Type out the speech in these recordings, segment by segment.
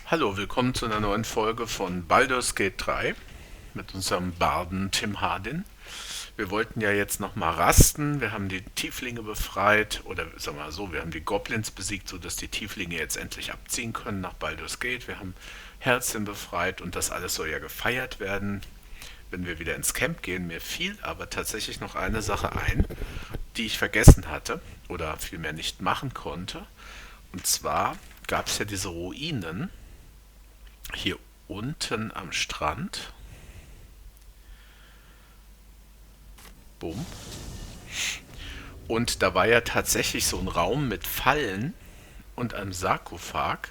Hallo, willkommen zu einer neuen Folge von Baldur's Gate 3 mit unserem Barden Tim Hardin. Wir wollten ja jetzt nochmal rasten, wir haben die Tieflinge befreit, oder sagen wir mal so, wir haben die Goblins besiegt, sodass die Tieflinge jetzt endlich abziehen können nach Baldur's Gate. Wir haben Herzchen befreit und das alles soll ja gefeiert werden, wenn wir wieder ins Camp gehen. Mir fiel aber tatsächlich noch eine Sache ein, die ich vergessen hatte oder vielmehr nicht machen konnte. Und zwar gab es ja diese Ruinen hier unten am Strand. Bumm. Und da war ja tatsächlich so ein Raum mit Fallen und einem Sarkophag,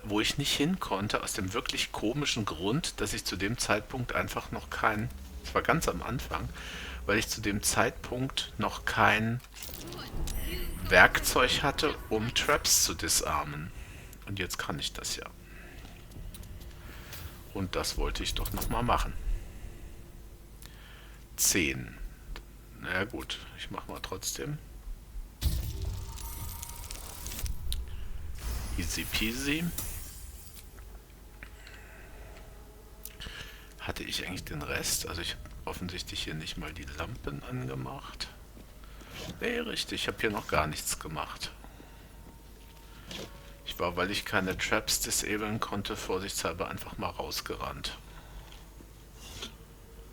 wo ich nicht hin konnte, aus dem wirklich komischen Grund, dass ich zu dem Zeitpunkt einfach noch kein, das war ganz am Anfang, weil ich zu dem Zeitpunkt noch kein Werkzeug hatte, um Traps zu disarmen. Und jetzt kann ich das ja. Und das wollte ich doch nochmal machen. 10. Na ja, gut, ich mach mal trotzdem. Easy peasy. Hatte ich eigentlich den Rest? Also ich habe offensichtlich hier nicht mal die Lampen angemacht. Nee, richtig, ich habe hier noch gar nichts gemacht. Ich war, weil ich keine Traps disablen konnte, vorsichtshalber einfach mal rausgerannt.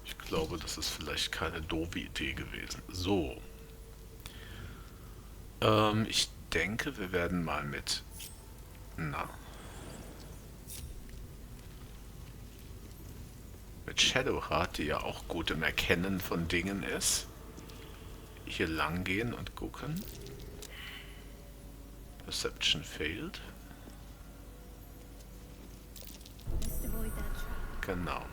Ich glaube, das ist vielleicht keine doofe Idee gewesen. So. Ich denke, wir werden mal mit... Na. Mit Shadowheart, die ja auch gut im Erkennen von Dingen ist, hier lang gehen und gucken. Perception failed. Genau.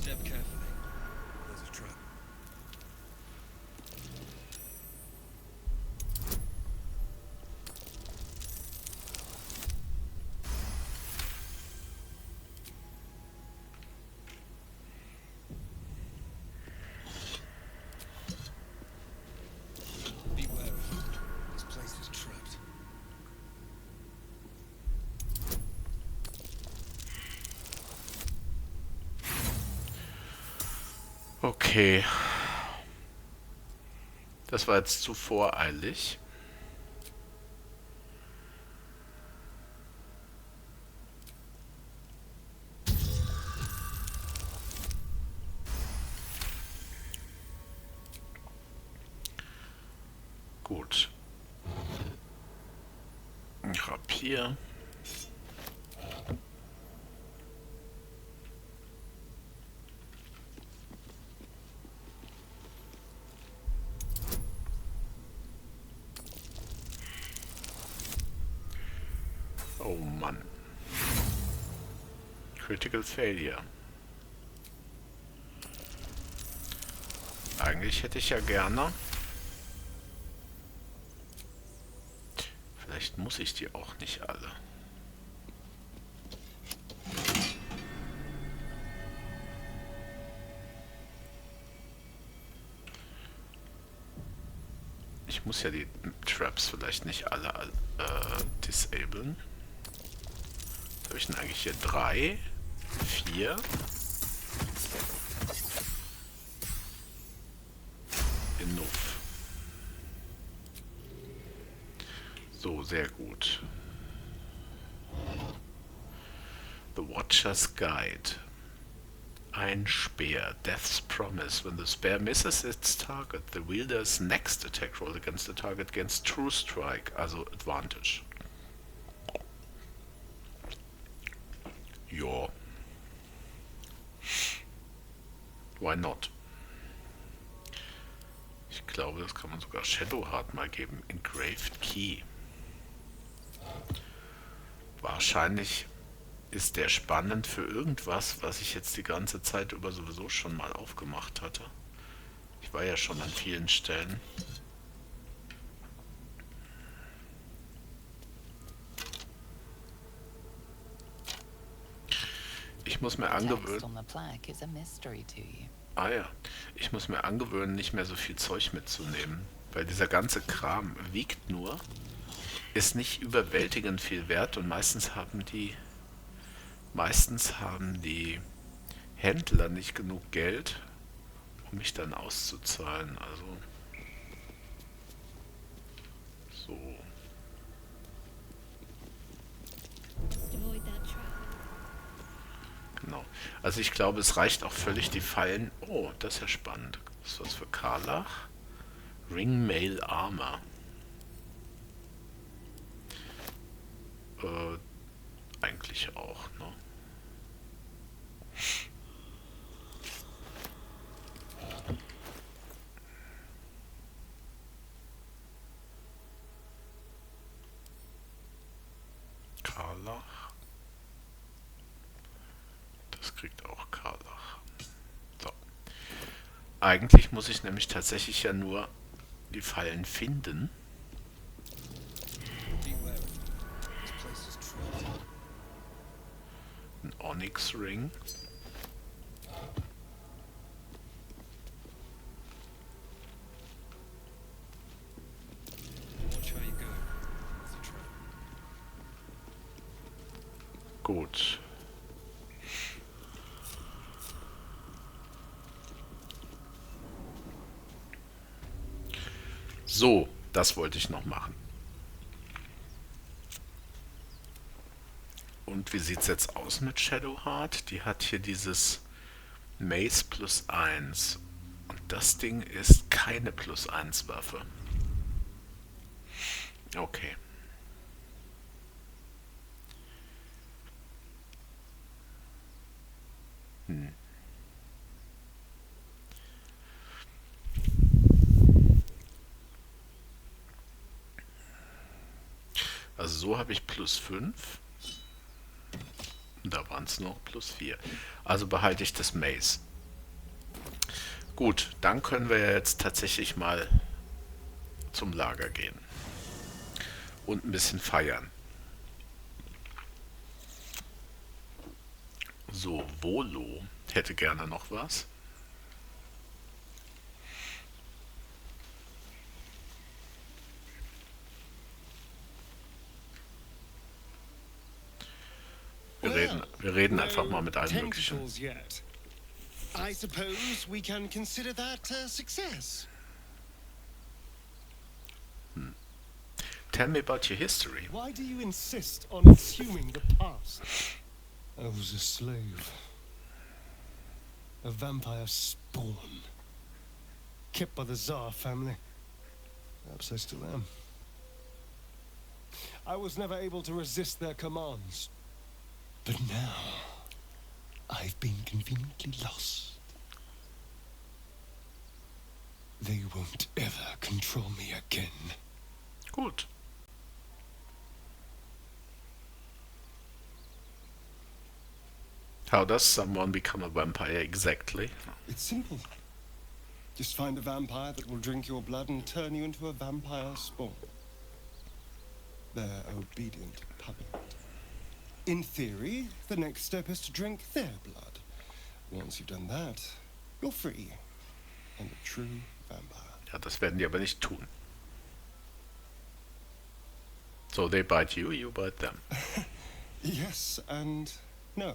Step carefully. There's a trap. Beware of it. This place is trapped. Okay. Das war jetzt zu voreilig. Gut. Rapier. Oh Mann. Critical Failure. Eigentlich hätte ich ja gerne... Vielleicht muss ich die auch nicht alle. Ich muss ja die Traps vielleicht nicht alle disablen. Jetzt habe ich denn eigentlich hier 3, 4. Enough. So, sehr gut. The Watcher's Guide. Ein Speer. Death's Promise. When the spear misses its target, the wielder's next attack roll against the target gains True Strike, also Advantage. Ja. Why not? Ich glaube, das kann man sogar Shadowheart mal geben. Engraved Key. Wahrscheinlich ist der spannend für irgendwas, was ich jetzt die ganze Zeit über sowieso schon mal aufgemacht hatte. Ich war ja schon an vielen Stellen. Ich muss mir angewöhnen. Text on the plaque is a mystery to you. Ah ja, ich muss mir angewöhnen, nicht mehr so viel Zeug mitzunehmen. Weil dieser ganze Kram wiegt nur, ist nicht überwältigend viel wert und meistens haben die Händler nicht genug Geld, um mich dann auszuzahlen. Also so, Just avoid that trap. genau. Also ich glaube, es reicht auch völlig die Fallen. Oh, das ist ja spannend. Das ist was für Karlach. Ringmail Armor. Äh, eigentlich auch, ne? Karlach. Das kriegt auch Karlach. So. Eigentlich muss ich nämlich tatsächlich ja nur die Fallen finden. Be wary. This place is trapped. Ein Onyx Ring. Watch how you go. There's a trap. Gut. So, das wollte ich noch machen. Und wie sieht's jetzt aus mit Shadowheart? Die hat hier dieses Mace plus eins. Und das Ding ist keine plus eins Waffe. Okay. Hm. Also so habe ich plus 5. Da waren es noch plus 4. Also behalte ich das Mace. Gut, dann können wir ja jetzt tatsächlich mal zum Lager gehen. Und ein bisschen feiern. So, Volo hätte gerne noch was. Wir reden einfach mal mit allen möglichen. Tentacles yet. I suppose we can consider that a success. Tell me about your history. Why do you insist on assuming the past? I was a slave. A vampire spawn. Kept by the Tsar family. Perhaps I still am. I was never able to resist their commands. But now, I've been conveniently lost. They won't ever control me again. Gut. How does someone become a vampire exactly? It's simple. Just find a vampire that will drink your blood and turn you into a vampire spawn. Their obedient puppet. In theory, the next step is to drink their blood. Once you've done that, you're free. And a true vampire. Ja, das werden die aber nicht tun. So they bite you, you bite them. Yes and no.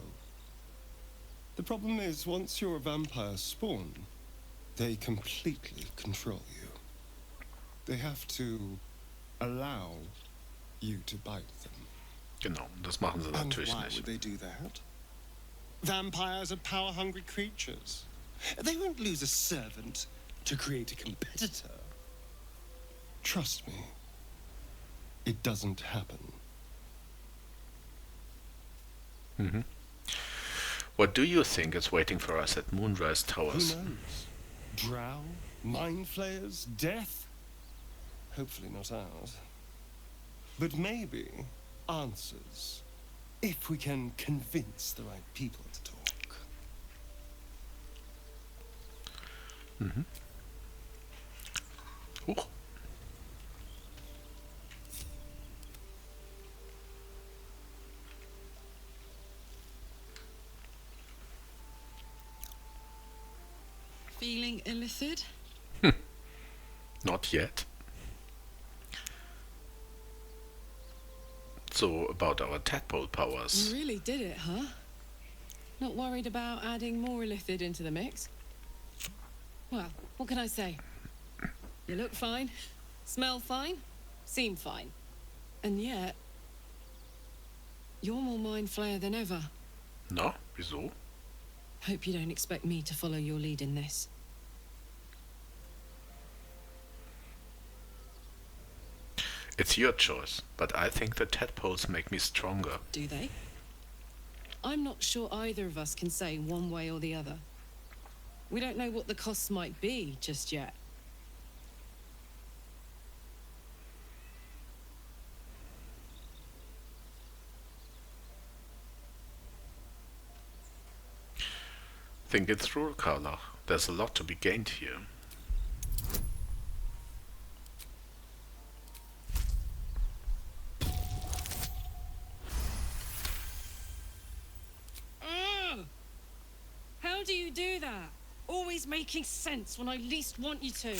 The problem is, once you're a vampire spawn, they completely control you. They have to allow you to bite them. Genau, das machen sie And natürlich why nicht. would they do that? Vampires are power-hungry creatures. They won't lose a servant to create a competitor. Trust me, it doesn't happen. Mhm. What do you think is waiting for us at Moonrise Who Towers? knows? Drow? Mind flayers? Death? Hopefully not ours. But maybe answers. If we can convince the right people to talk. Mhm. Huch. being illithid? Not yet. So, about our tadpole powers. You really did it, huh? Not worried about adding more illithid into the mix? Well, what can I say? You look fine, smell fine, seem fine. And yet, you're more mind flayer than ever. Na, wieso? Hope you don't expect me to follow your lead in this. It's your choice, but I think the tadpoles make me stronger. Do they? I'm not sure either of us can say one way or the other. We don't know what the costs might be just yet. Think it through, Carla. There's a lot to be gained here. Ugh! How do you do that? Always making sense when I least want you to.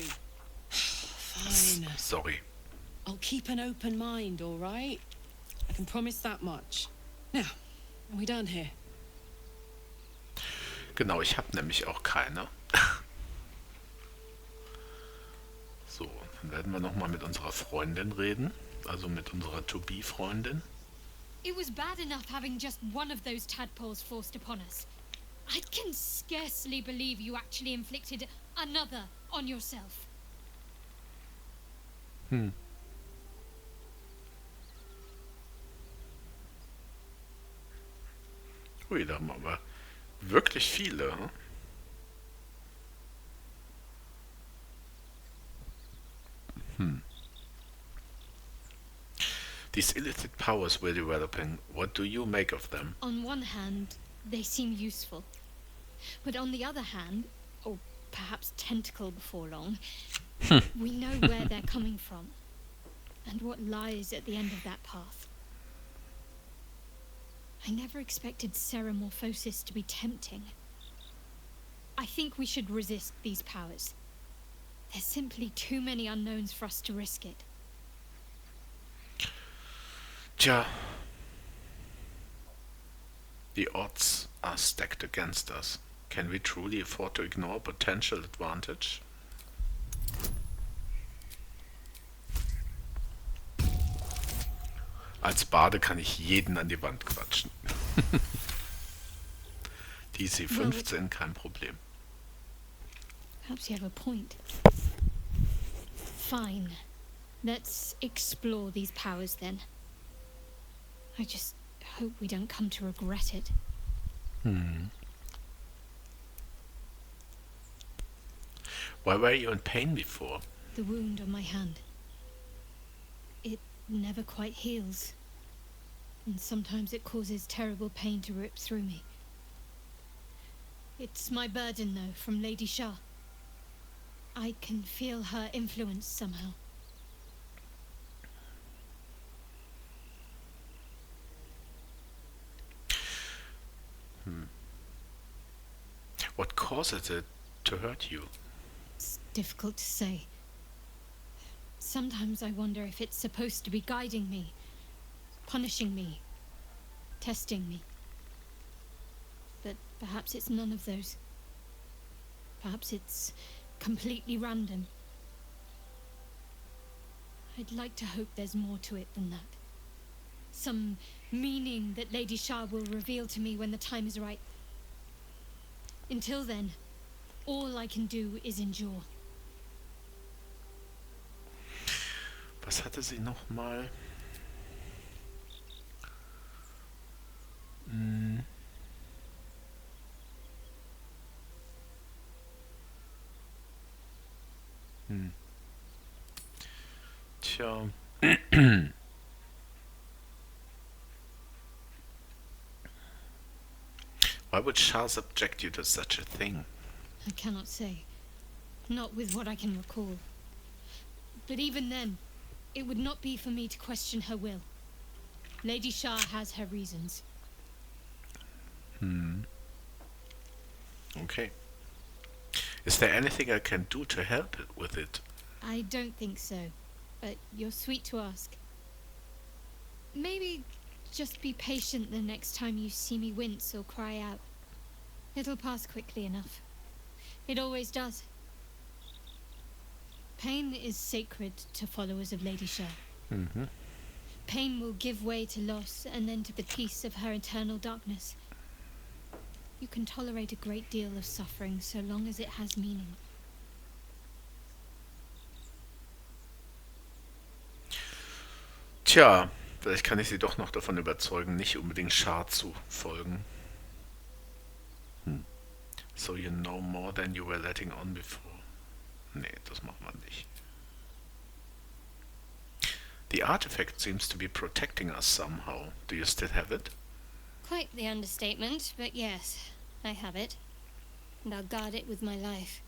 Fine. Sorry. I'll keep an open mind, all right? I can promise that much. Now, are we done here? Genau, ich habe nämlich auch keine. So, dann werden wir nochmal mit unserer Freundin reden. Also mit unserer To-Be-Freundin. It was bad enough having just one of those tadpoles forced upon us. I can scarcely believe you actually inflicted another on yourself. Ui, da haben wir aber wirklich viele. Hm? These illicit powers we're developing, what do you make of them? On one hand, they seem useful. But on the other hand, or perhaps tentacle before long, we know where they're coming from and what lies at the end of that path. I never expected ceramorphosis to be tempting. I think we should resist these powers. There's simply too many unknowns for us to risk it. Tja, the odds are stacked against us. Can we truly afford to ignore potential advantage? Als Bade kann ich jeden an die Wand quatschen. DC 15, kein Problem. Perhaps you have a point. Fine. Let's explore these powers then. I just hope we don't come to regret it. Why were you in pain before? The wound on my hand. It never quite heals. And sometimes it causes terrible pain to rip through me. It's my burden, though, from Lady Shah. I can feel her influence somehow. What causes it to hurt you? It's difficult to say. Sometimes I wonder if it's supposed to be guiding me, punishing me, testing me. But perhaps it's none of those. Perhaps it's completely random. I'd like to hope there's more to it than that. Some meaning that Lady Shah will reveal to me when the time is right. Until then, all I can do is endure. Was hatte sie nochmal? Tja. Why would Shah subject you to such a thing? I cannot say. Not with what I can recall. But even then, it would not be for me to question her will. Lady Shah has her reasons. Okay. Is there anything I can do to help it with it? I don't think so, but you're sweet to ask. Maybe just be patient the next time you see me wince or cry out. It'll pass quickly enough. It always does. Pain is sacred to followers of Lady Shah. Mm-hmm. Pain will give way to loss and then to the peace of her eternal darkness. You can tolerate a great deal of suffering so long as it has meaning. Tja, vielleicht kann ich sie doch noch davon überzeugen, nicht unbedingt Shah zu folgen. So you know more than you were letting on before. Nee, das machen wir nicht. The artifact seems to be protecting us somehow. Do you still have it? Quite the understatement, but yes, I have it. And I'll guard it with my life.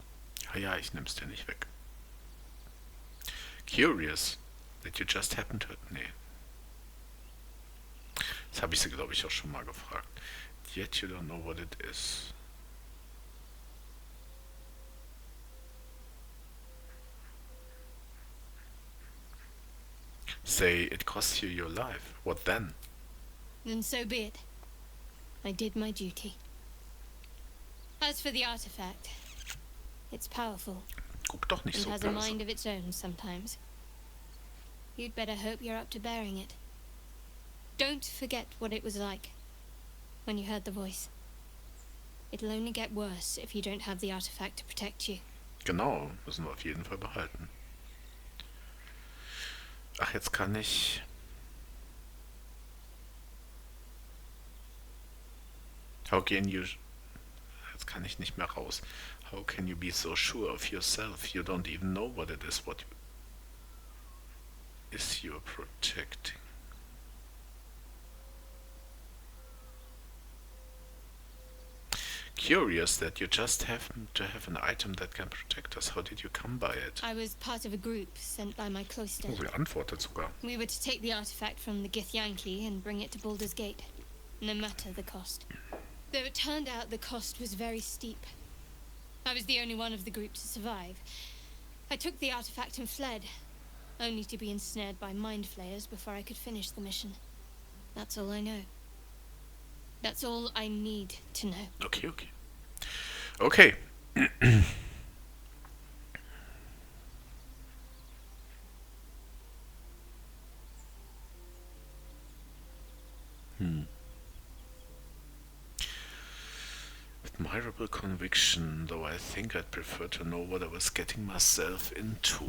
Ah ja, ich nehm's dir nicht weg. Curious that you just happened to... Nee. Das habe ich sie, glaube ich, auch schon mal gefragt. Yet you don't know what it is. Say it costs you your life. What then? Then so be it. I did my duty. As for the artifact, it's powerful Guck doch nicht and so has a böse. mind of its own sometimes. You'd better hope you're up to bearing it. Don't forget what it was like when you heard the voice. It'll only get worse if you don't have the artifact to protect you. Genau, müssen wir auf jeden Fall behalten. Ach, jetzt kann ich... How can you... Jetzt kann ich nicht mehr raus. How can you be so sure of yourself? You don't even know what it is, what is you're protecting. Curious that you just happen to have an item that can protect us. How did you come by it? I was part of a group sent by my cloister. Oh, sie antwortet sogar. We were to take the artifact from the Githyanki and bring it to Baldur's Gate, no matter the cost. Though it turned out the cost was very steep. I was the only one of the group to survive. I took the artifact and fled, only to be ensnared by mind flayers before I could finish the mission. That's all I know. That's all I need to know. Okay, okay. Okay. Admirable conviction, though I think I'd prefer to know what I was getting myself into.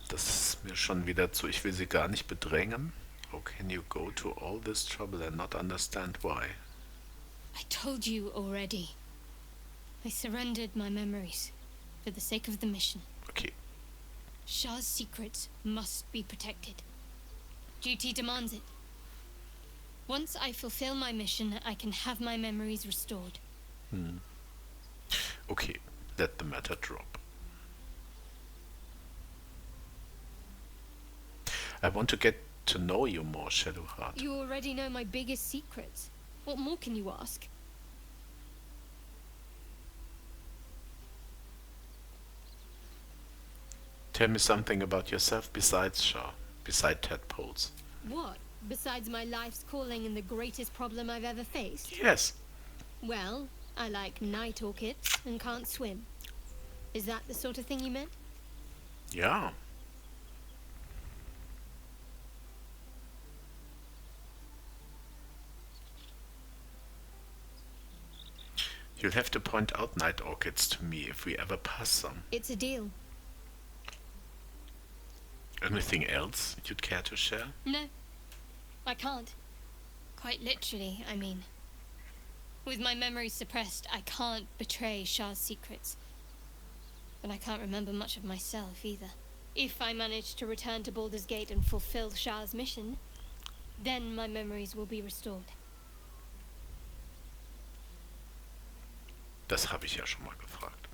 Das ist mir schon wieder zu, ich will sie gar nicht bedrängen. How can you go to all this trouble and not understand why? I told you already. I surrendered my memories for the sake of the mission. Okay. Shah's secrets must be protected. Duty demands it. Once I fulfill my mission, I can have my memories restored. Okay, let the matter drop. I want to get to know you more, Shadowheart. You already know my biggest secrets. What more can you ask? Tell me something about yourself besides Shah, beside tadpoles. What? Besides my life's calling and the greatest problem I've ever faced? Yes. Well, I like night orchids and can't swim. Is that the sort of thing you meant? Ja. You'll have to point out night orchids to me if we ever pass some. It's a deal. Anything else you'd care to share? No, I can't. Quite literally, I mean. With my memories suppressed, I can't betray Shah's secrets. But I can't remember much of myself either. If I manage to return to Baldur's Gate and fulfill Shah's mission, then my memories will be restored. Das habe ich ja schon mal gefragt.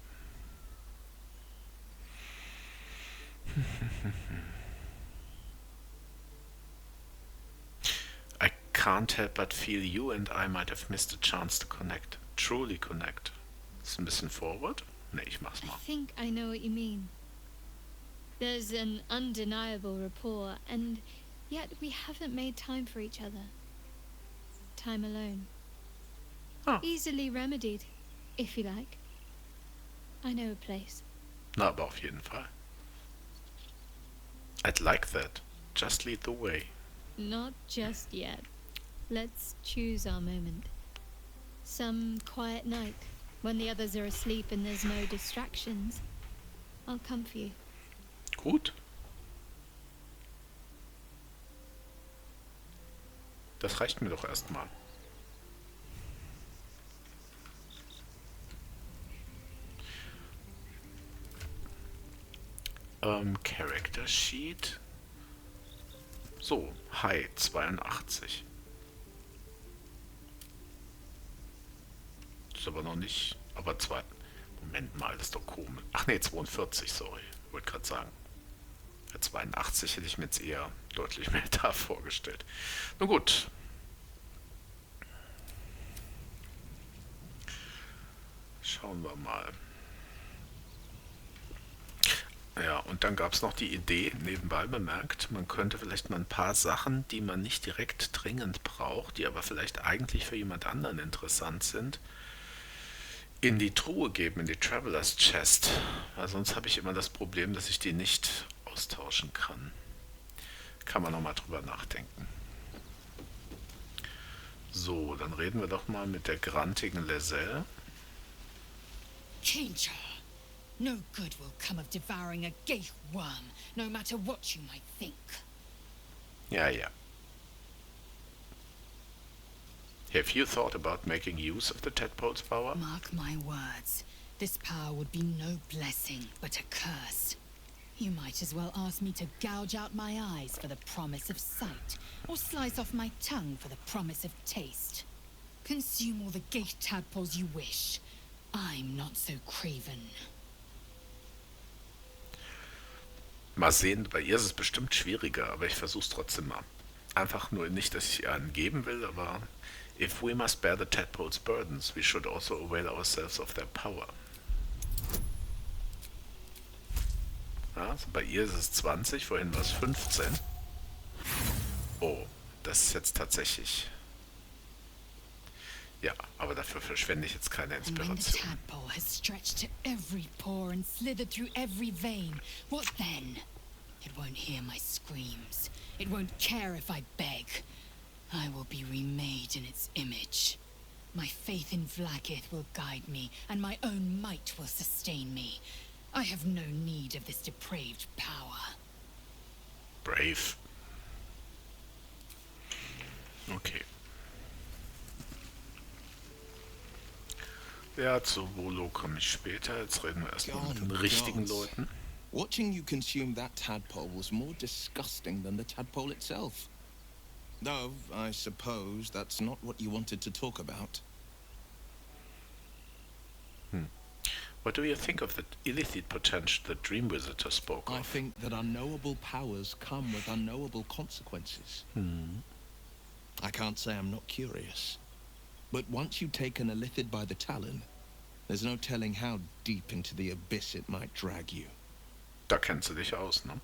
I can't help but feel you and I might have missed a chance to connect. Truly connect. Ist ein bisschen forward. Ne, ich mach's I mal. think I know what you mean. There's an undeniable rapport, and yet we haven't made time for each other. Time alone. Ah. Easily remedied, if you like. I know a place. Na, aber auf jeden Fall. I'd like that. Just lead the way. Not just yet. Let's choose our moment. Some quiet night, when the others are asleep and there's no distractions. I'll come for you. Gut. Das reicht mir doch erstmal. Character Sheet. So, Hi 82. Ist aber noch nicht. Aber zwei. Moment mal, das ist doch komisch. Ach nee, 42, sorry. Wollte gerade sagen. Bei 82 hätte ich mir jetzt eher deutlich mehr da vorgestellt. Na gut. Schauen wir mal. Ja, und dann gab es noch die Idee, nebenbei bemerkt, man könnte vielleicht mal ein paar Sachen, die man nicht direkt dringend braucht, die aber vielleicht eigentlich für jemand anderen interessant sind, in die Truhe geben, in die Traveler's Chest. Weil sonst habe ich immer das Problem, dass ich die nicht austauschen kann. Kann man nochmal drüber nachdenken. So, dann reden wir doch mal mit der grantigen Lizelle. Changer. No good will come of devouring a gay worm, no matter what you might think. Ja, ja. Have you thought about making use of the tadpole's power? Mark my words, this power would be no blessing, but a curse. You might as well ask me to gouge out my eyes for the promise of sight, or slice off my tongue for the promise of taste. Consume all the gay tadpoles you wish. I'm not so craven. Mal sehen, bei ihr ist es bestimmt schwieriger, aber ich versuch's trotzdem mal. Einfach nur nicht, dass ich ihr einen geben will, aber if we must bear the tadpole's burdens, we should also avail ourselves of their power. Ja, also bei ihr ist es 20, vorhin war es 15. Oh, das ist jetzt tatsächlich... Ja, aber dafür verschwende ich jetzt keine And when the Inspiration. tadpole has stretched to every pore and slithered through every vein, what then? It won't hear my screams. It won't care if I beg. I will be remade in its image. My faith in Vlaakith will guide me, and my own might will sustain me. I have no need of this depraved power. Brave. Okay. Ja, zu Volo komme ich später. Jetzt reden wir erstmal mit den richtigen Leuten. Watching you consume that tadpole was more disgusting than the tadpole itself. Though, I suppose that's not what you wanted to talk about. What do you think of the illicit potential the Dream Visitor spoke I of? think that unknowable powers come with unknowable consequences. I can't say I'm not curious. But once you take an illithid by the talon, there's no telling how deep into the abyss it might drag you. Da kennst du dich aus, ne?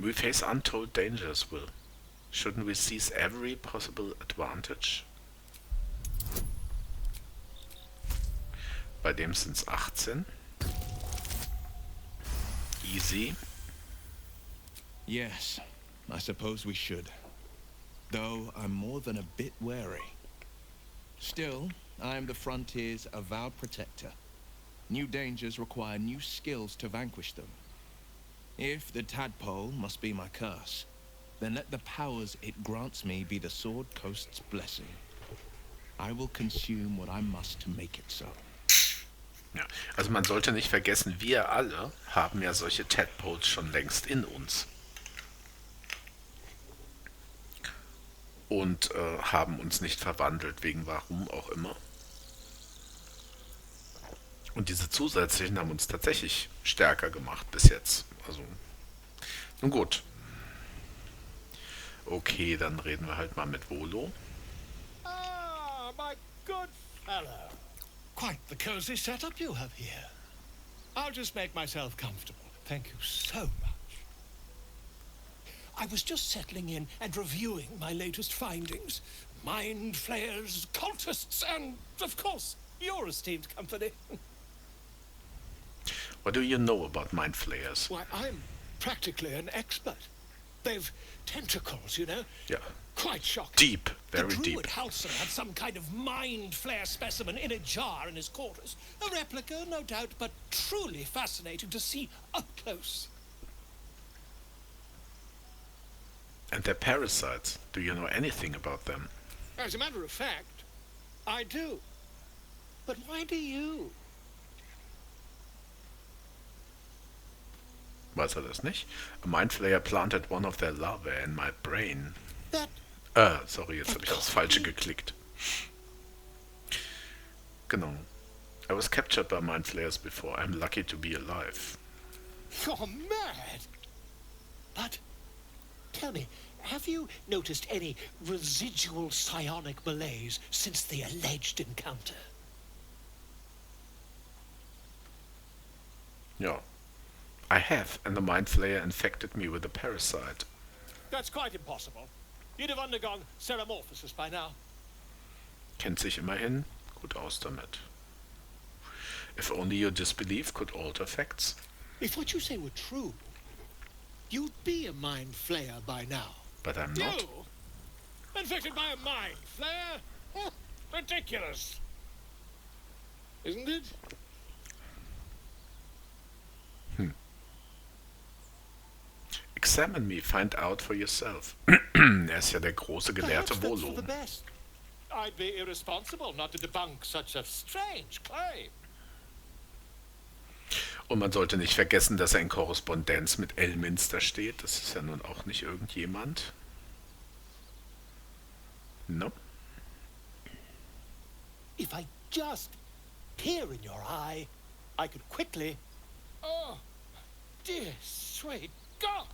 We face untold dangers, Will. Shouldn't we seize every possible advantage? Bei dem sind's 18. Easy. Yes, I suppose we should. Though I'm more than a bit wary. Still, I am the frontier's avowed protector. New dangers require new skills to vanquish them. If the tadpole must be my curse, then let the powers it grants me be the Sword Coast's blessing. I will consume what I must to make it so. Ja, also man sollte nicht vergessen, wir alle haben ja solche Tadpoles schon längst in uns. Und haben uns nicht verwandelt, wegen warum auch immer. Und diese zusätzlichen haben uns tatsächlich stärker gemacht bis jetzt. Also, nun gut. Okay, dann reden wir halt mal mit Volo. Ah, my good fellow. Quite the cozy setup you have here. I'll just make myself comfortable. Thank you so much. I was just settling in and reviewing my latest findings. Mind flayers, cultists, and, of course, your esteemed company. What do you know about mind flayers? Why, I'm practically an expert. They've tentacles, you know? Yeah, Quite shocking. deep, The very druid deep. Halson had some kind of mind flare specimen in a jar in his quarters. A replica, no doubt, but truly fascinating to see up close. And they're parasites. Do you know anything about them? As a matter of fact, I do. But why do you? Weiß er das nicht? A mind flayer planted one of their larvae in my brain. That Sorry, jetzt habe ich aufs Falsche geklickt. Genau. I was captured by mind flayers before. I'm lucky to be alive. you're mad. But tell me, have you noticed any residual psionic malaise since the alleged encounter? Ja. I have, and the mind flayer infected me with a parasite. That's quite impossible. You'd have undergone ceramorphosis by now. Kennt sich immerhin gut aus damit. If only your disbelief could alter facts. If what you say were true, you'd be a mind flayer by now. But I'm not. You? Infected by a mind flayer? Huh, ridiculous. Isn't it? Examine me, find out for yourself. Er ist ja der große Gelehrte Perhaps that's for Volo. the best. I'd be irresponsible not to debunk such a strange claim. Und man sollte nicht vergessen, dass er in Korrespondenz mit Elminster steht. Das ist ja nun auch nicht irgendjemand. No? If I just peer in your eye, I could quickly... Oh, dear sweet God!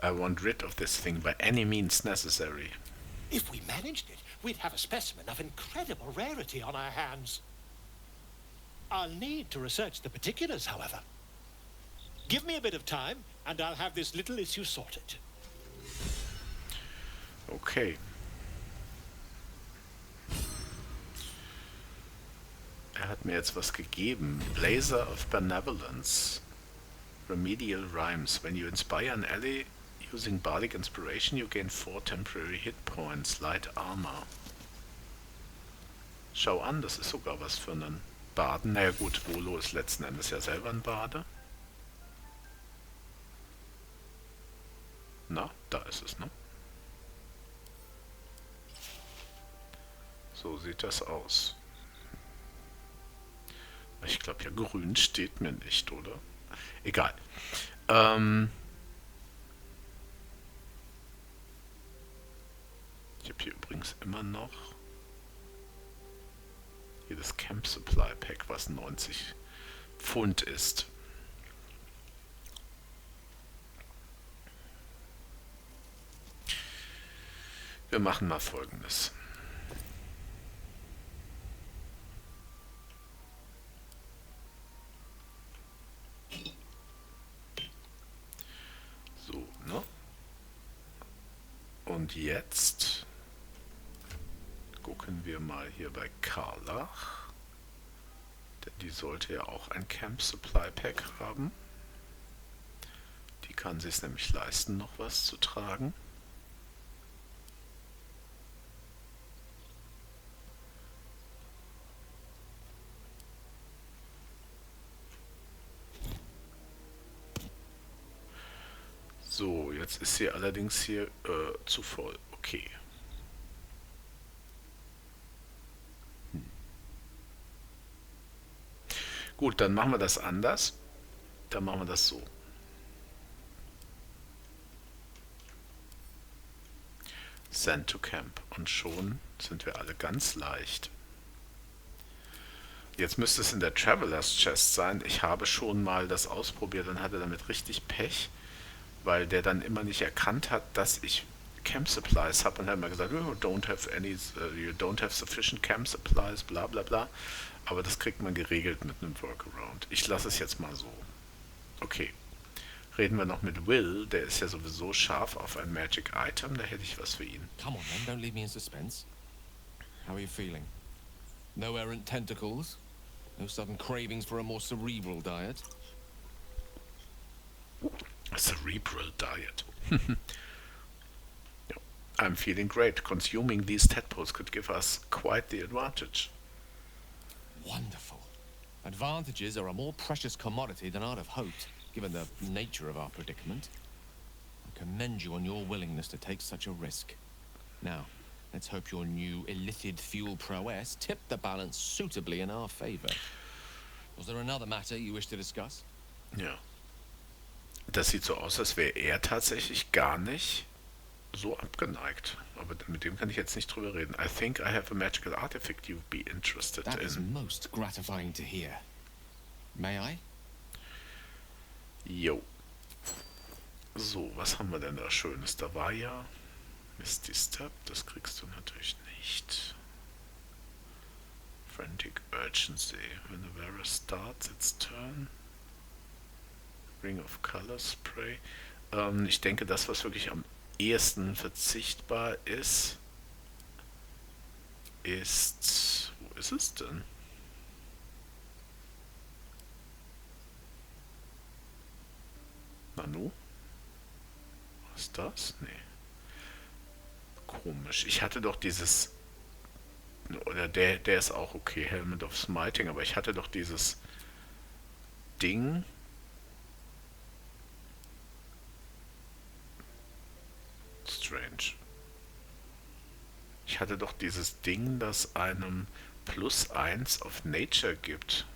I want rid of this thing by any means necessary. If we managed it, we'd have a specimen of incredible rarity on our hands. I'll need to research the particulars, however. Give me a bit of time, and I'll have this little issue sorted. Okay. Er hat mir jetzt was gegeben. Blazer of Benevolence. Remedial Rhymes. When you inspire an ally using Bardic Inspiration, you gain 4 temporary hit points, light armor. Schau an, das ist sogar was für einen Baden. Naja gut, Volo ist letzten Endes ja selber ein Bade. Na, da ist es, ne? So sieht das aus. Ich glaube ja, grün steht mir nicht, oder? Egal. Ich habe hier übrigens immer noch hier das Camp Supply Pack, was 90 Pfund ist. Wir machen mal Folgendes. So, ne? Und jetzt gucken wir mal hier bei Karlach. Denn die sollte ja auch ein Camp Supply Pack haben. Die kann sich nämlich leisten, noch was zu tragen. So, jetzt ist sie allerdings hier zu voll. Okay. Gut, dann machen wir das anders. Dann machen wir das so. Send to Camp. Und schon sind wir alle ganz leicht. Jetzt müsste es in der Traveler's Chest sein. Ich habe schon mal das ausprobiert und hatte damit richtig Pech, weil der dann immer nicht erkannt hat, dass ich Camp Supplies habe und hat immer gesagt, you don't have sufficient Camp Supplies, bla bla bla. Aber das kriegt man geregelt mit einem Workaround. Ich lasse es jetzt mal so. Okay. Reden wir noch mit Will, der ist ja sowieso scharf auf ein Magic Item, da hätte ich was für ihn. Come on, then. Don't leave me in suspense. How are you feeling? No errant tentacles? No sudden cravings for a more cerebral diet? A cerebral diet. Yeah. I'm feeling great. Consuming these tadpoles could give us quite the advantage. Wonderful. Advantages are a more precious commodity than I'd have hoped, given the nature of our predicament. I commend you on your willingness to take such a risk. Now, let's hope your new illithid fuel prowess tipped the balance suitably in our favor. Was there another matter you wish to discuss? Ja. Das sieht so aus, als wäre er tatsächlich gar nicht so abgeneigt. Aber mit dem kann ich jetzt nicht drüber reden. I think I have a magical artifact you'd be interested That is in. most gratifying to hear. May I? Jo. So, was haben wir denn da Schönes? Da war ja Misty Step, das kriegst du natürlich nicht. Frantic Urgency. When the wearer starts its turn. Ring of Color Spray. Ich denke, das, was wirklich am ehesten verzichtbar ist, ist... Wo ist es denn? Nanu? Was ist das? Nee. Komisch. Ich hatte doch dieses... Oder der ist auch okay, Helmet of Smiting, aber ich hatte doch dieses Ding... Strange. Ich hatte doch dieses Ding, das einem +1 auf Nature gibt.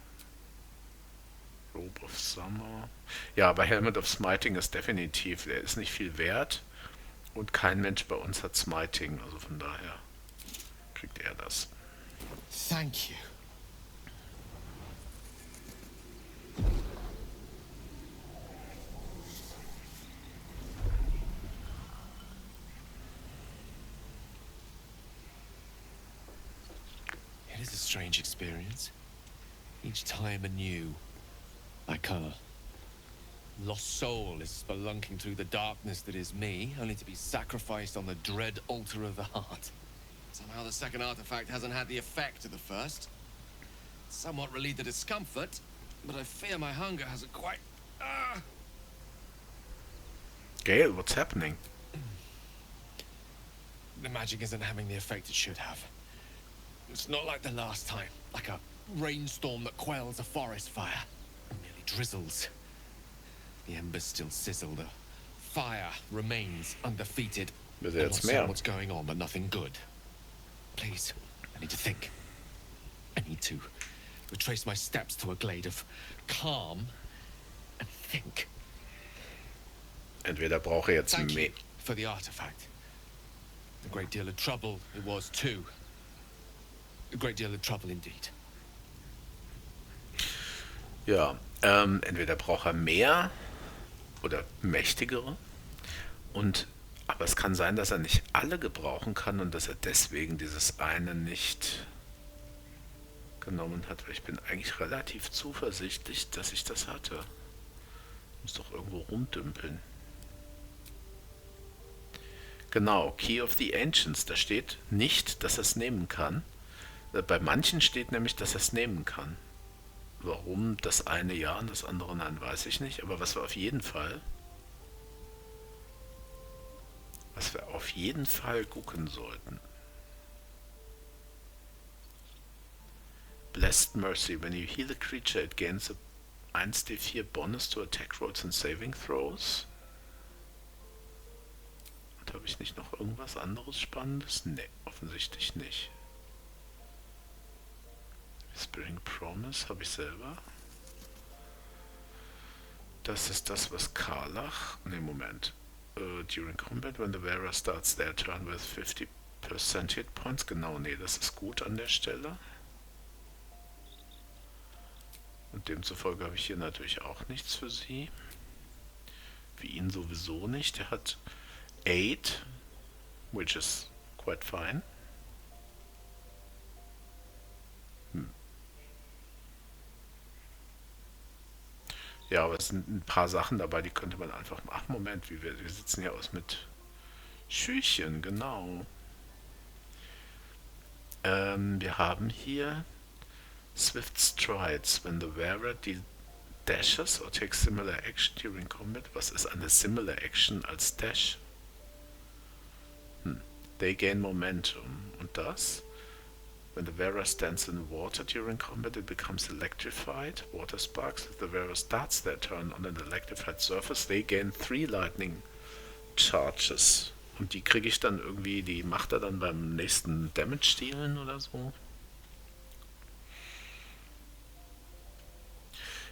Robe of Summer. Ja, aber Helmet of Smiting ist definitiv, der ist nicht viel wert und kein Mensch bei uns hat Smiting, also von daher kriegt er das. Thank you. It is a strange experience. Each time anew. Like a lost soul is spelunking through the darkness that is me, only to be sacrificed on the dread altar of the heart. Somehow the second artifact hasn't had the effect of the first. Somewhat relieved the discomfort, but I fear my hunger hasn't quite... Gale, what's happening? The magic isn't having the effect it should have. It's not like the last time, like a rainstorm that quells a forest fire. It merely drizzles. The embers still sizzle, the fire remains undefeated. Will I jetzt know mehr? what's going on, but nothing good. Please, I need to think. I need to retrace my steps to a glade of calm and think. Entweder brauche er jetzt Thank mehr. you for the artifact. A great deal of trouble it was too. A great deal of trouble indeed. Ja, entweder braucht er mehr oder mächtigere. Aber es kann sein, dass er nicht alle gebrauchen kann und dass er deswegen dieses eine nicht genommen hat. Weil ich bin eigentlich relativ zuversichtlich, dass ich das hatte. Muss doch irgendwo rumdümpeln. Genau, Key of the Ancients. Da steht nicht, dass er es nehmen kann. Bei manchen steht nämlich, dass er es nehmen kann. Warum das eine ja und das andere nein, weiß ich nicht. Aber was wir auf jeden Fall gucken sollten. Blessed Mercy. When you heal a creature, it gains a 1d4 bonus to attack rolls and saving throws. Und habe ich nicht noch irgendwas anderes Spannendes? Ne, offensichtlich nicht. Whispering Promise habe ich selber. Das ist das, was Karlach... Ne, Moment. during combat when the wearer starts their turn with 50% Hit Points. Genau, nee, das ist gut an der Stelle. Und demzufolge habe ich hier natürlich auch nichts für sie. Für ihn sowieso nicht. Er hat 8, which is quite fine. Ja, aber es sind ein paar Sachen dabei, die könnte man einfach... Ach, Moment, wir sitzen ja aus mit Schüchen, genau. Wir haben hier Swift Strides. When the wearer dashes or takes similar action during combat. Was ist eine similar action als Dash? They gain momentum. Und das? When the wearer stands in water during combat, it becomes electrified. Water sparks. If the wearer starts their turn on an electrified surface, they gain 3 lightning charges. Und die kriege ich dann irgendwie, die macht er dann beim nächsten Damage-Dealen oder so.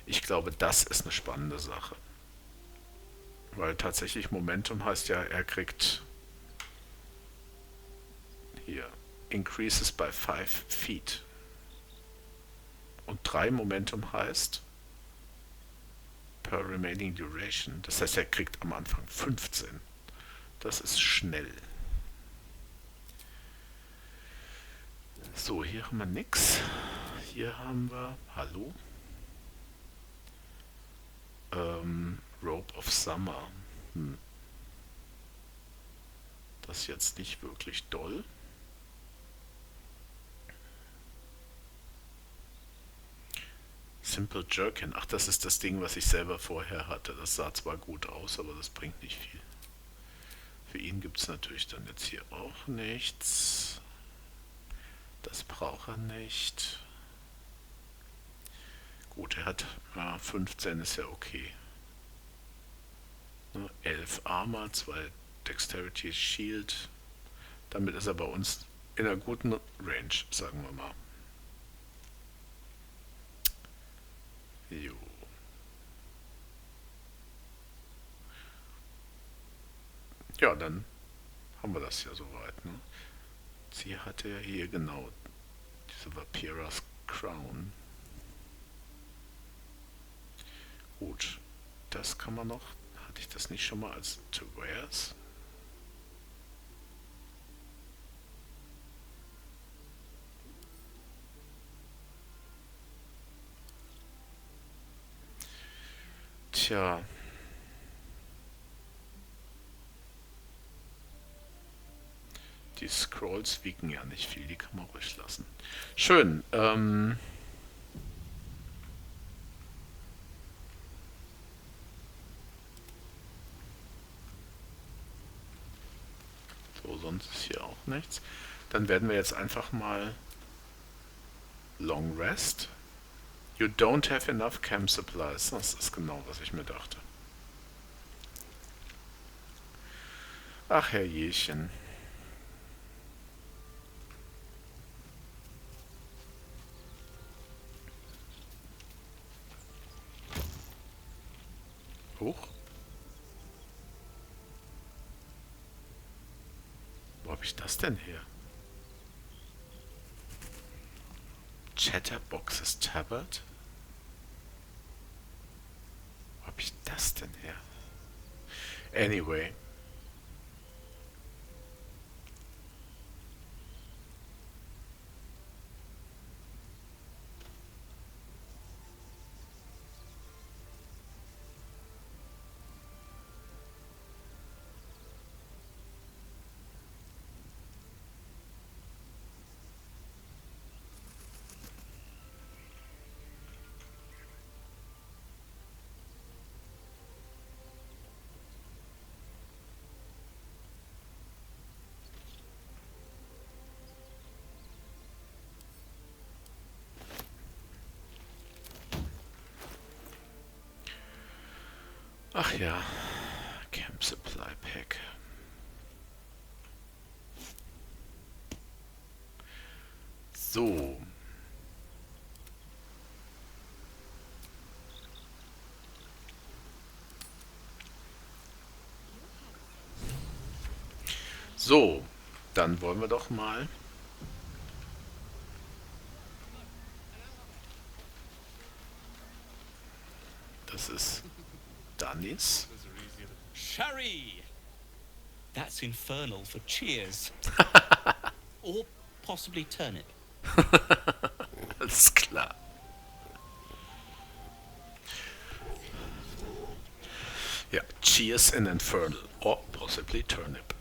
Ich glaube, das ist eine spannende Sache. Weil tatsächlich Momentum heißt ja, er kriegt hier increases by 5 feet. Und 3 Momentum heißt per remaining duration. Das heißt, er kriegt am Anfang 15. Das ist schnell. So, hier haben wir nix. Hier haben wir, hallo, Rope of Summer. Das ist jetzt nicht wirklich doll. Simple Jerkin. Ach, das ist das Ding, was ich selber vorher hatte. Das sah zwar gut aus, aber das bringt nicht viel. Für ihn gibt es natürlich dann jetzt hier auch nichts. Das braucht er nicht. Gut, er hat 15 ist ja okay. 11 Armor, 2 Dexterity Shield. Damit ist er bei uns in einer guten Range, sagen wir mal. Jo. Ja, dann haben wir das ja soweit. Ne? Sie hatte ja hier genau diese Vapiras Crown. Gut, das kann man noch. Hatte ich das nicht schon mal als To Wears? Tja. Die Scrolls wiegen ja nicht viel, die kann man ruhig lassen. Schön. So, sonst ist hier auch nichts. Dann werden wir jetzt einfach mal Long Rest. You don't have enough camp supplies. Das ist genau, was ich mir dachte. Ach, Herrjechen. Hoch. Wo habe ich das denn her? Chatterboxes Tabard? Wo habe ich das denn her? Anyway. Ach ja, Camp Supply Pack. So. So, dann wollen wir doch mal. Das ist Danis. Sherry! That's infernal for cheers. Or possibly turnip. Alles klar. Ja, cheers in infernal. Or possibly turnip.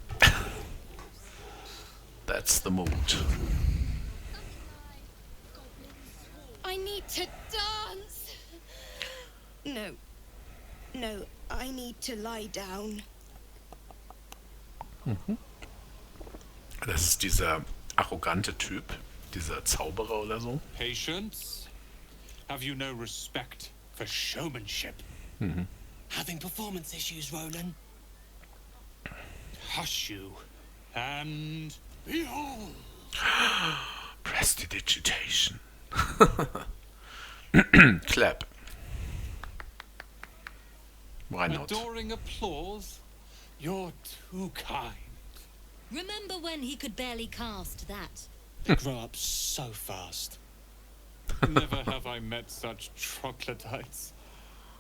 That's the mood. I need to dance. No. No, I need to lie down. Das ist dieser arrogante Typ, dieser Zauberer oder so. Patience? Have you no respect for showmanship? Having performance issues, Roland? Hush you. And behold! Prestidigitation. Clap. Why not? Adoring applause? You're too kind. Remember when he could barely cast that? They grow up so fast. Never have I met such troglodytes.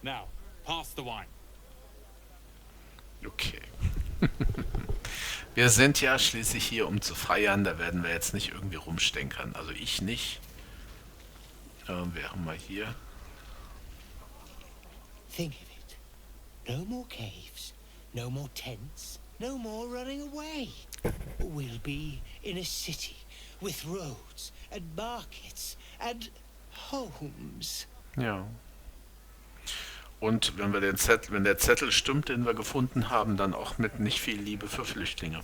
Now, pass the wine. Okay. Wir sind ja schließlich hier, um zu feiern. Da werden wir jetzt nicht irgendwie rumstenkern. Also ich nicht. Wir haben mal hier. Think of it. No more caves, no more tents, no more running away. We'll be in a city with roads and markets and homes. Ja. Und wenn der Zettel stimmt, den wir gefunden haben, dann auch mit nicht viel Liebe für Flüchtlinge.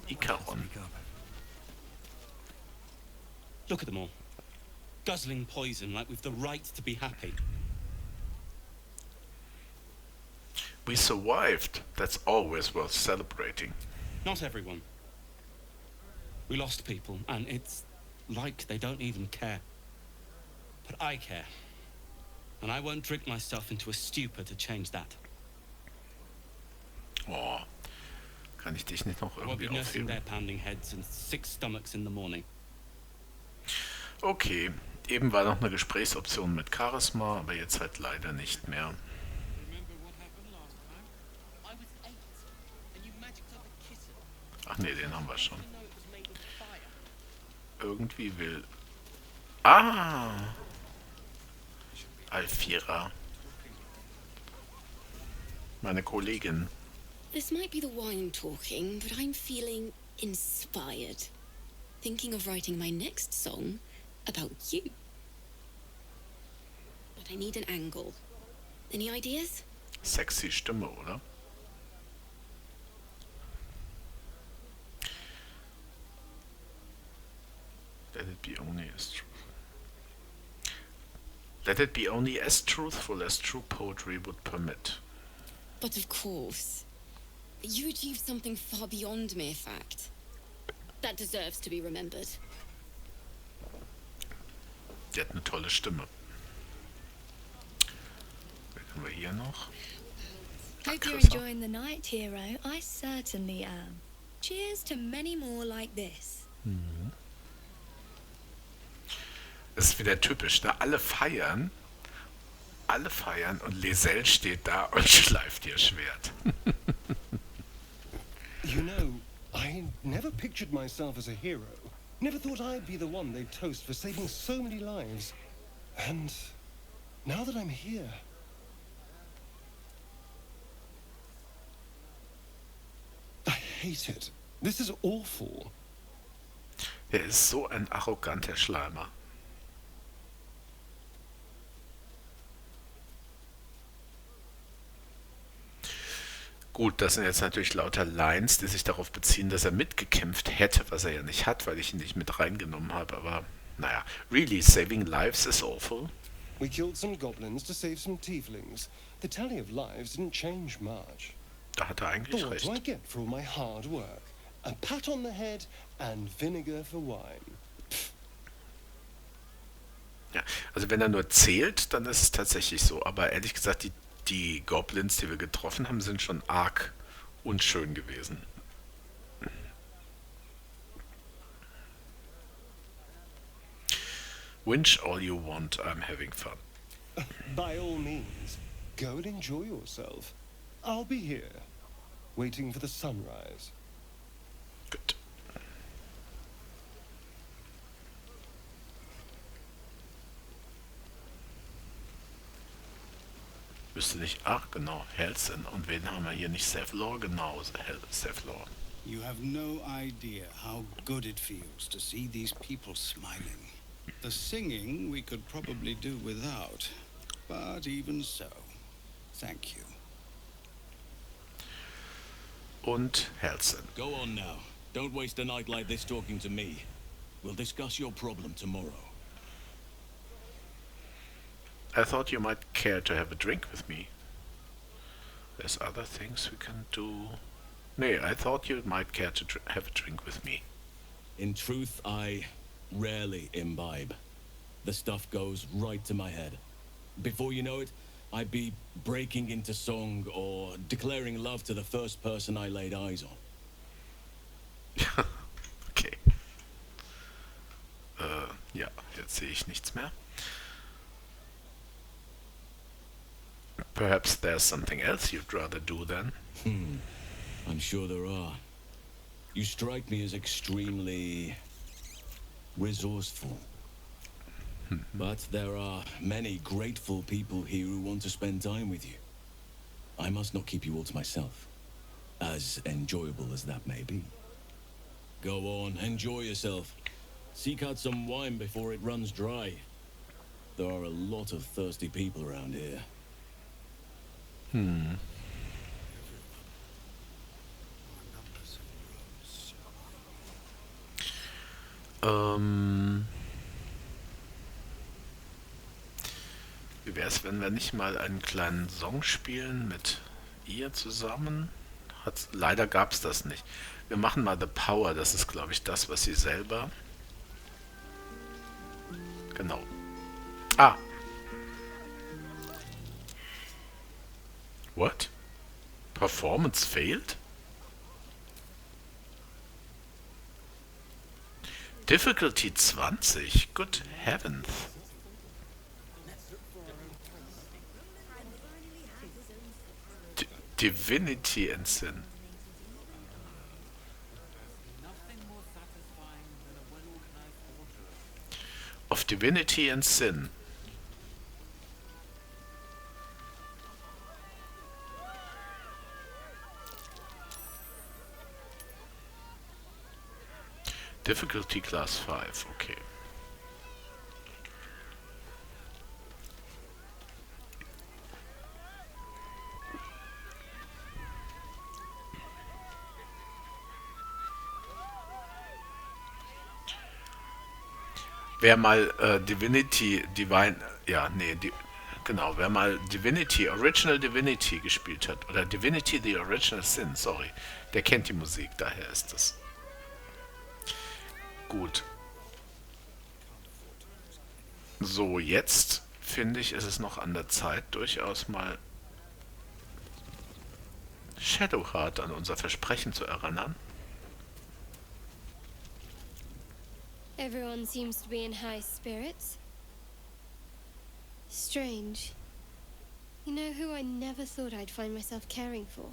Ikaron. Look at them all. Guzzling poison like we've the right to be happy. We survived. That's always worth celebrating. Not everyone. We lost people, and it's like they don't even care. But I care. And I won't drink myself into a stupor to change that. Oh, kann ich dich nicht noch I won't be irgendwie nursing their aufheben? pounding heads and sick stomachs in the morning. Okay, eben war noch eine Gesprächsoption mit Charisma, aber jetzt halt leider nicht mehr. Ach nee, den haben wir schon. Irgendwie will... Ah! Alfira. Meine Kollegin. This might be the wine talking, but I'm feeling inspired. Thinking of writing my next song about you. But I need an angle. Any ideas? Sexy Stimme, oder? Let it be only as truth. Let it be only as truthful as true poetry would permit. But of course, you achieved something far beyond mere fact. That deserves to be remembered. Die hat eine tolle Stimme. Wen haben wir hier noch? Hope you're Chrissa. enjoying the night, hero. I certainly am. Cheers to many more like this. Das ist wieder typisch, ne? Alle feiern und Liselle steht da und schleift ihr Schwert. You know, I never pictured myself as a hero. Never thought I'd be the one they'd toast for saving so many lives. And now that I'm here... I hate it. This is awful. Er ist so ein arroganter Schleimer. Gut, das sind jetzt natürlich lauter Lines, die sich darauf beziehen, dass er mitgekämpft hätte, was er ja nicht hat, weil ich ihn nicht mit reingenommen habe. Aber naja, really, saving lives is awful. We killed some goblins to save some tieflings. The tally of lives didn't change much. Da hat er eigentlich But what do I recht. get for all my hard work? A pat on the head and vinegar for wine. Ja, also wenn er nur zählt, dann ist es tatsächlich so. Aber ehrlich gesagt, die Goblins, die wir getroffen haben, sind schon arg unschön gewesen. Winch all you want, I'm having fun. By all means, go and enjoy yourself. I'll be here, waiting for the sunrise. Gut. Wüsste nicht, ach genau, Helsen. Und wen haben wir hier nicht? Sevlor? Genau, Sevlor. You have no idea how good it feels to see these people smiling. The singing we could probably do without, but even so, thank you. Und Helsen. Go on now. Don't waste a night like this talking to me. We'll discuss your problem tomorrow. I thought you might care to have a drink with me. There's other things we can do. Nee, I thought you might care to have a drink with me. In truth, I rarely imbibe. The stuff goes right to my head. Before you know it, I'd be breaking into song or declaring love to the first person I laid eyes on. Okay. Ja, jetzt sehe ich nichts mehr. Perhaps there's something else you'd rather do then? I'm sure there are. You strike me as extremely resourceful. But there are many grateful people here who want to spend time with you. I must not keep you all to myself, as enjoyable as that may be. Go on, enjoy yourself. Seek out some wine before it runs dry. There are a lot of thirsty people around here. Wie wäre es, wenn wir nicht mal einen kleinen Song spielen mit ihr zusammen? Leider gab es das nicht. Wir machen mal The Power, das ist, glaube ich, das, was sie selber... Genau. Ah! What? Performance failed? Difficulty 20? Good heavens. Divinity and Sin. Of Divinity and Sin. Difficulty class 5, okay. Wer mal genau, wer mal Original Divinity gespielt hat, oder Divinity the Original Sin, sorry, der kennt die Musik, daher ist es. Gut. So, jetzt finde ich, ist es noch an der Zeit, durchaus mal Shadowheart an unser Versprechen zu erinnern. Everyone seems to be in high spirits. Strange. You know who I never thought I'd find myself caring for?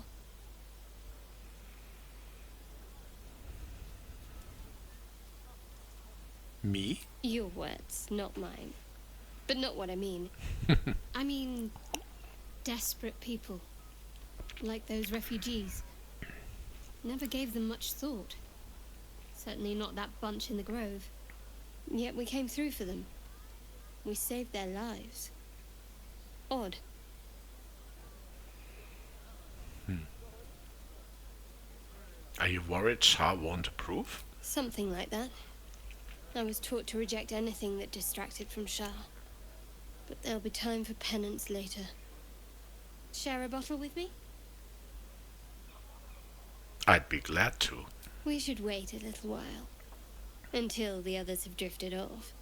Me? Your words, not mine. But not what I mean. I mean, desperate people. Like those refugees. Never gave them much thought. Certainly not that bunch in the grove. Yet we came through for them. We saved their lives. Odd. Are you worried Shah won't approve? Something like that. I was taught to reject anything that distracted from Shah. But there'll be time for penance later. Share a bottle with me? I'd be glad to. We should wait a little while. Until the others have drifted off.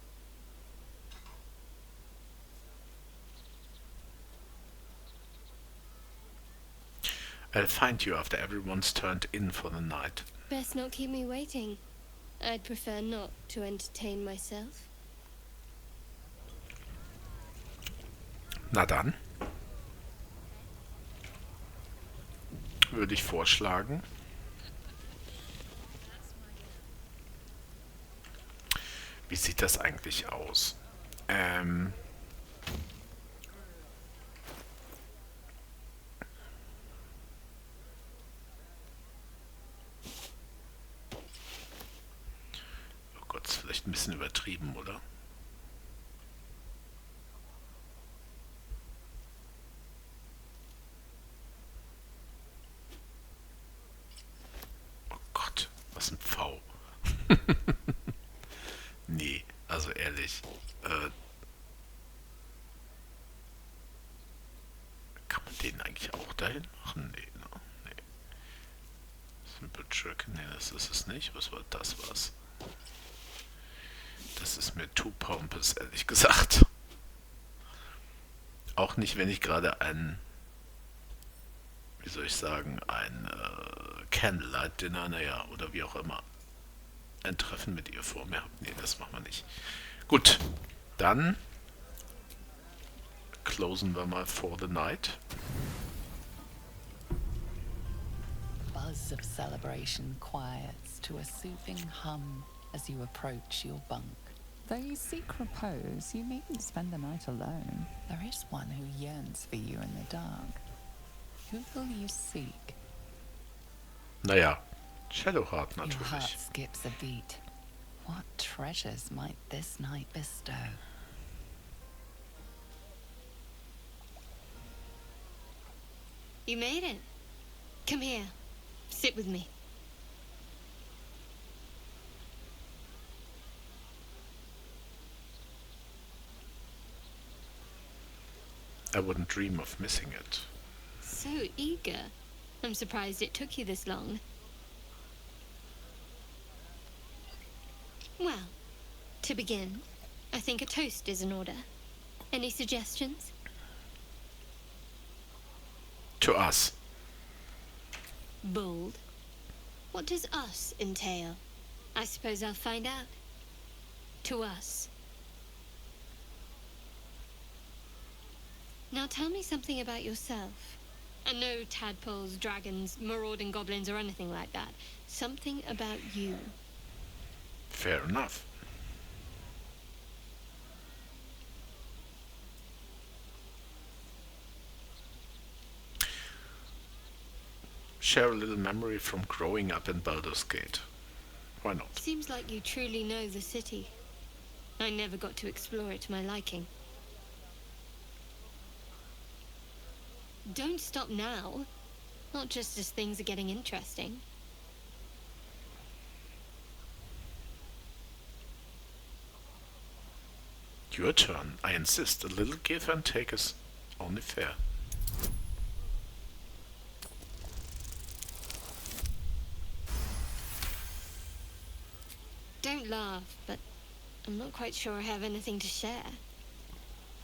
I'll find you after everyone's turned in for the night. Best not keep me waiting. I'd prefer not to entertain myself. Na dann, würde ich vorschlagen, wie sieht das eigentlich aus? Oh Gott, ist vielleicht ein bisschen übertrieben, oder? Oh Gott, was ein Pfau. Nee, also ehrlich. Kann man den eigentlich auch dahin machen? Nee, ne? Nee. Simple Trick. Nee, das ist es nicht. Was war das was? Das ist mir too pompous, ehrlich gesagt. Auch nicht, wenn ich gerade ein, wie soll ich sagen, ein Candlelight Dinner, naja, oder wie auch immer, ein Treffen mit ihr vor mir habe. Nee, das machen wir nicht. Gut, dann closen wir mal For the Night. Buzz of celebration quiets to a soothing hum as you approach your bunk. Though you seek repose, you needn't spend the night alone. There is one who yearns for you in the dark. Who will you seek? Naja, Shadowheart Your heart natürlich. skips a beat. What treasures might this night bestow? You made it. Come here. Sit with me. I wouldn't dream of missing it. So eager. I'm surprised it took you this long. Well, to begin, I think a toast is in order. Any suggestions? To us. Bold. What does us entail? I suppose I'll find out. To us. Now tell me something about yourself. And no tadpoles, dragons, marauding goblins, or anything like that. Something about you. Fair enough. Share a little memory from growing up in Baldur's Gate. Why not? Seems like you truly know the city. I never got to explore it to my liking. Don't stop now. Not just as things are getting interesting. Your turn. I insist. A little give and take is only fair. Don't laugh, but I'm not quite sure I have anything to share.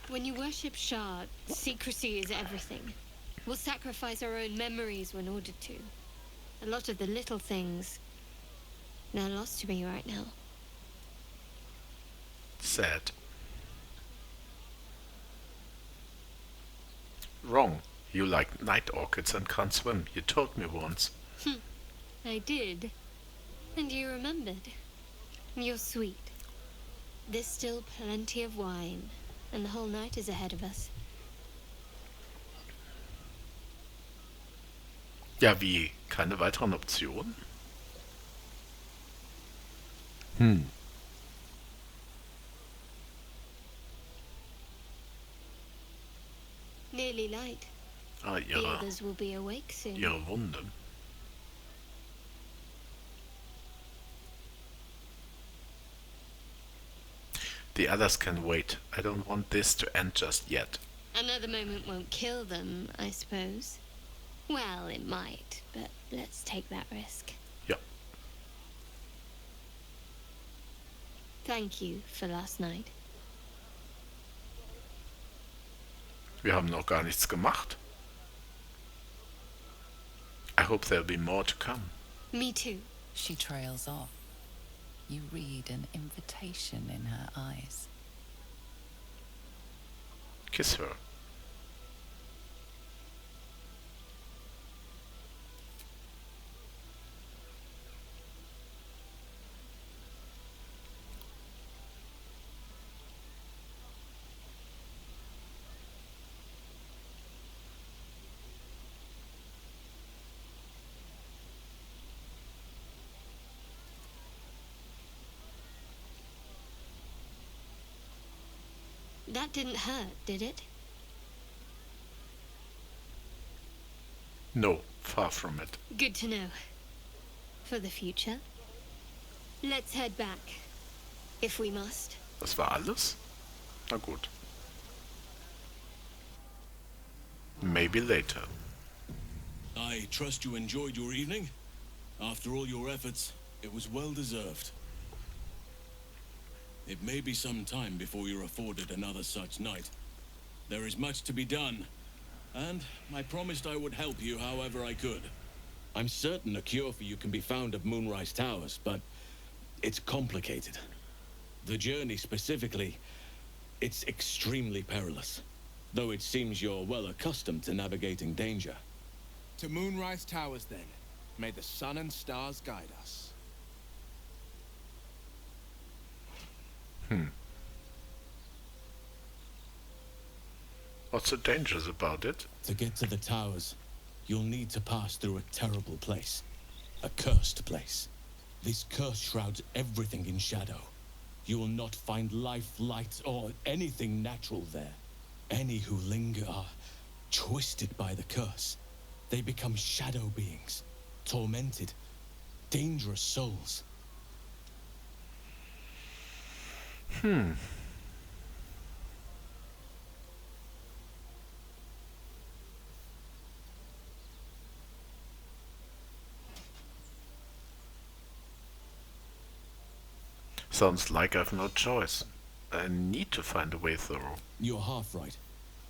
When you worship Shard, secrecy is everything. We'll sacrifice our own memories when ordered to. A lot of the little things, they're lost to me right now. Sad. Wrong. You like night orchids and can't swim. You told me once. I did. And you remembered. You're sweet. There's still plenty of wine, and the whole night is ahead of us. Ja, wie? Keine weiteren Optionen? Nearly light. Ah, The others will be awake soon. ihre Wunde. The others can wait. I don't want this to end just yet. Another moment won't kill them, I suppose. Well, it might, but let's take that risk. Ja. Thank you for last night. Wir haben noch gar nichts gemacht. I hope there'll be more to come. Me too. She trails off. You read an invitation in her eyes. Kiss her. That didn't hurt, did it? No, far from it. Good to know. For the future. Let's head back. If we must. Das war alles? Na gut. Maybe later. I trust you enjoyed your evening. After all your efforts, it was well deserved. It may be some time before you're afforded another such night. There is much to be done, and I promised I would help you however I could. I'm certain a cure for you can be found at Moonrise Towers, but it's complicated. The journey specifically, it's extremely perilous, though it seems you're well accustomed to navigating danger. To Moonrise Towers, then. May the sun and stars guide us. What's so dangerous about it? To get to the towers, you'll need to pass through a terrible place. A cursed place. This curse shrouds everything in shadow. You will not find life, light, or anything natural there. Any who linger are twisted by the curse. They become shadow beings, tormented, dangerous souls. Sounds like I've no choice. I need to find a way through. You're half right.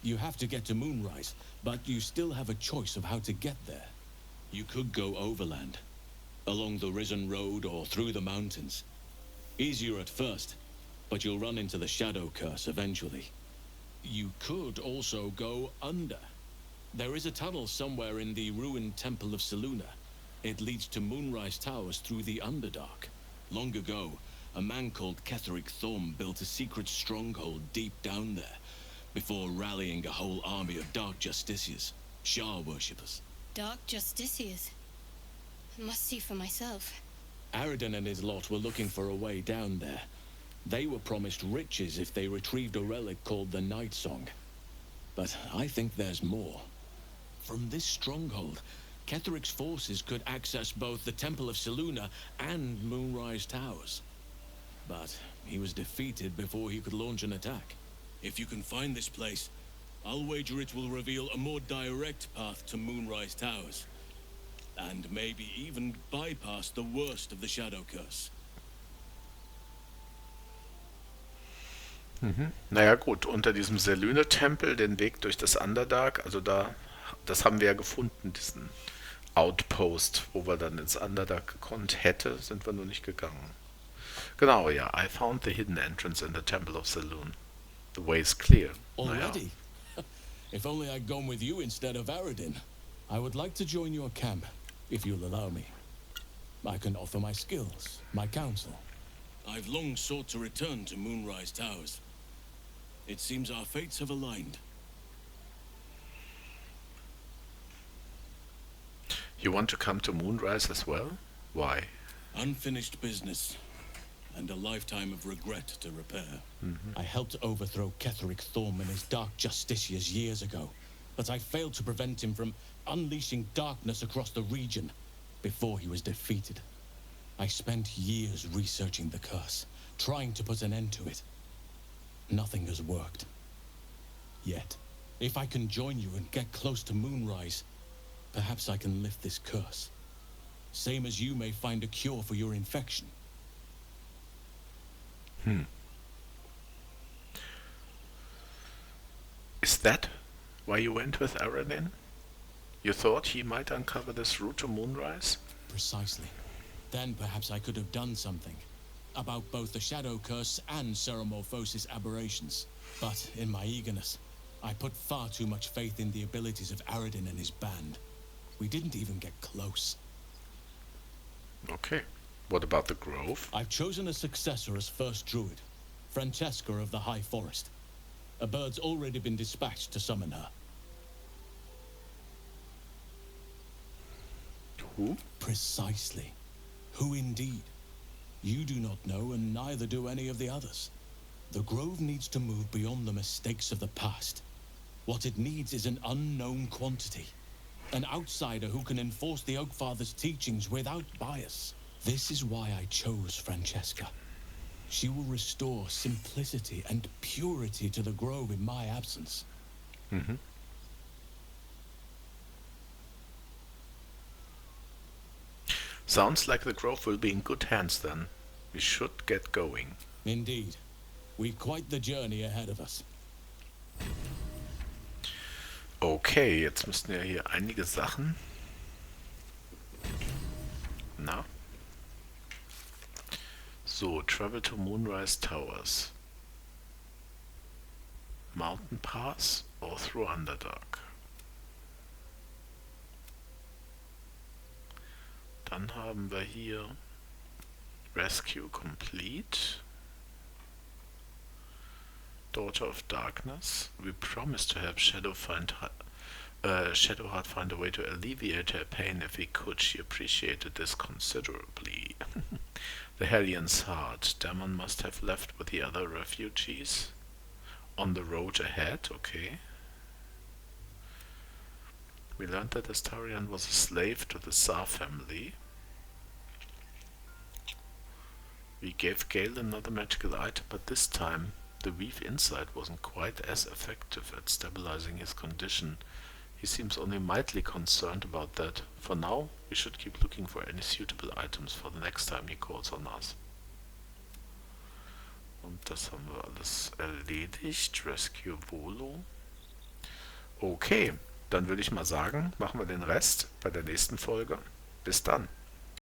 You have to get to Moonrise, but you still have a choice of how to get there. You could go overland, along the Risen Road or through the mountains. Easier at first, but you'll run into the Shadow Curse eventually. You could also go under. There is a tunnel somewhere in the ruined Temple of Selûne. It leads to Moonrise Towers through the Underdark. Long ago, a man called Ketheric Thorm built a secret stronghold deep down there, before rallying a whole army of Dark Justiciars, Shah worshippers. Dark Justiciars. Must see for myself. Aradin and his lot were looking for a way down there. They were promised riches if they retrieved a relic called the Night Song. But I think there's more. From this stronghold, Ketheric's forces could access both the Temple of Selûne and Moonrise Towers. But he was defeated before he could launch an attack. If you can find this place, I'll wager it will reveal a more direct path to Moonrise Towers. And maybe even bypass the worst of the Shadow Curse. Naja gut, unter diesem Selûne-Tempel den Weg durch das Underdark, also das haben wir ja gefunden, diesen Outpost, wo wir dann ins Underdark gekonnt hätte, sind wir nur nicht gegangen. Genau, ja, I found the hidden entrance in the Temple of Selûne. The way is clear. Already? If only I'd gone with you instead of Aradin. I would like to join your camp, if you'll allow me. I can offer my skills, my counsel. I've long sought to return to Moonrise Towers. It seems our fates have aligned. You want to come to Moonrise as well? Why? Unfinished business, and a lifetime of regret to repair. I helped overthrow Ketheric Thorm and his Dark Justiciars years ago, but I failed to prevent him from unleashing darkness across the region before he was defeated. I spent years researching the curse, trying to put an end to it. Nothing has worked. Yet, if I can join you and get close to Moonrise, perhaps I can lift this curse. Same as you may find a cure for your infection. Is that why you went with Aradin? You thought he might uncover this route to Moonrise? Precisely. Then perhaps I could have done something about both the Shadow Curse and Ceramorphosis aberrations. But in my eagerness, I put far too much faith in the abilities of Aradin and his band. We didn't even get close. Okay. What about the Grove? I've chosen a successor as first druid, Francesca of the High Forest. A bird's already been dispatched to summon her. Who? Precisely. Who indeed? You do not know, and neither do any of the others. The Grove needs to move beyond the mistakes of the past. What it needs is an unknown quantity. An outsider who can enforce the Oakfather's teachings without bias. This is why I chose Francesca. She will restore simplicity and purity to the Grove in my absence. Mm-hmm. Sounds like the Grove will be in good hands then. We should get going. Indeed. We've quite the journey ahead of us. Okay, jetzt müssten ja hier einige Sachen. Na? So, travel to Moonrise Towers. Mountain Pass or through Underdark. Dann haben wir hier Rescue Complete. Daughter of Darkness. We promise to help Shadowheart find a way to alleviate her pain if we could. She appreciated this considerably. The Hellion's Heart. Damon must have left with the other refugees. On the road ahead, okay. We learned that Astarion was a slave to the Tsar family. We gave Gale another magical item, but this time the Weave Insight wasn't quite as effective at stabilizing his condition. He seems only mildly concerned about that. For now, we should keep looking for any suitable items for the next time he calls on us. Und das haben wir alles erledigt. Rescue Volo. Okay, dann würde ich mal sagen, machen wir den Rest bei der nächsten Folge. Bis dann.